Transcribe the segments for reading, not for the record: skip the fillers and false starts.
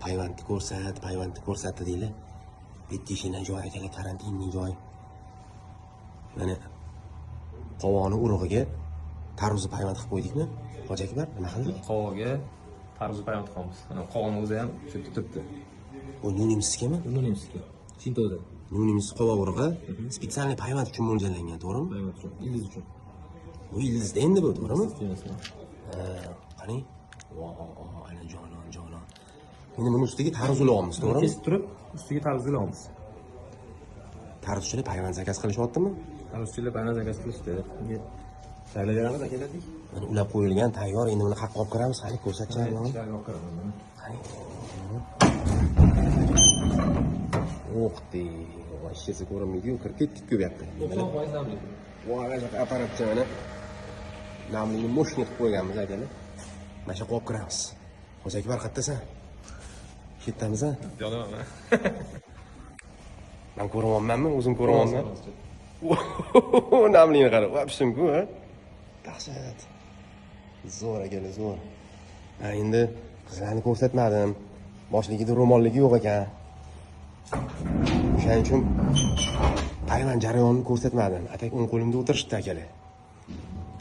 payvandni ko'rsatdi deylar. Bitta ishina joy akalar, karantinli joy. Mana qovoqni urug'iga tarvuzni payvand qilib qo'ydikmi? Hoji Akbar, nima qildik? Qovoqga tarvuz payvand qilamiz. Mana qovoqni o'zi ham shu tutibdi. Bu nunimskimi? Nunimski. Sintoza. Nunimiz qovoq urug'i spetsialniy payvand uchun mo'ljallangan, to'g'rimi? Payvand uchun, ildiz uchun. Bu ildizda endi bu, to'g'rimi? Sistemasi. Qani? Ana jonon. Endi buni ustiga tarvuz ulayapmiz, to'g'rimi? Kesib turib, ustiga tarvuz ilamiz. Tarvuzchilar payvand zakaz qilishyaptimi? Tarvuzchilar payvand zakaz qilishdi. Bunga tayyorlayveramiz akalar. Mana ulab qo'yilgan, tayyor. Endi buni qaqqa olib kiramiz. Qani ko'rsatcham mana. Qani. O'qdi. Voy, ishchisi ko'rinmaydi-yu, kirib ketdik-ku bu yoqqa. Voy, g'ajab apparatcha mana. Namlikni moshina qilib qo'yganmiz akalar. Mana shu qo'yib kiramiz. Hoji Akbar qayerdasan? Ketamiz-a? Yo'laman. Men ko'ryapmanmi? O'zim ko'ryapman. Namlikni qarab, vapshimku, ha? Dahshat. Zo'r akalar, zo'r. Ha, endi qizlarni ko'rsatmadim. Boshligida ro'molligi yo'q ekan. O'shaning uchun payvand jarayonini ko'rsatmadim. Atak o'ng qo'limda o'tirishdi akalar.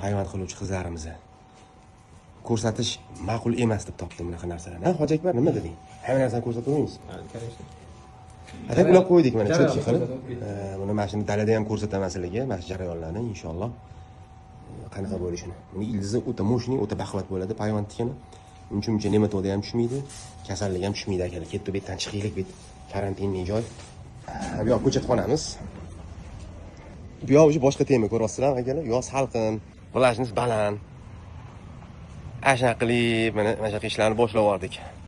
Payvand qiluvchi qizlarimizni. Ko'rsatish ma'qul emas deb topdim bunaqa narsalarni. Ha, Hoji Akbar, nima deding? Hamma narsani ko'rsatmaymiz. Ha, qarashdi. Atak ulab qo'ydik mana cho'tki qilib. Buni mana shuni dalada ham ko'rsataman sizlarga, mana shu jarayonlarni inshaalloh. Qanaqa bo'lishini. Buni ildizi o'ta mo'shni, o'ta baquvvat bo'ladi payvand tikani. Uncha nematodi ham tushmaydi, kasallik ham tushmaydi akalar. Ketdi bu yerdan chiqaylik, bu karantinli joy. Bu yoq ko'chatxonamiz. Bu yoq boshqa tema ko'ryapsizlarmi akalar? Yoz salqin, vlajность baland. Ashna qilib, mana shu ishlarni boshlab yubordik.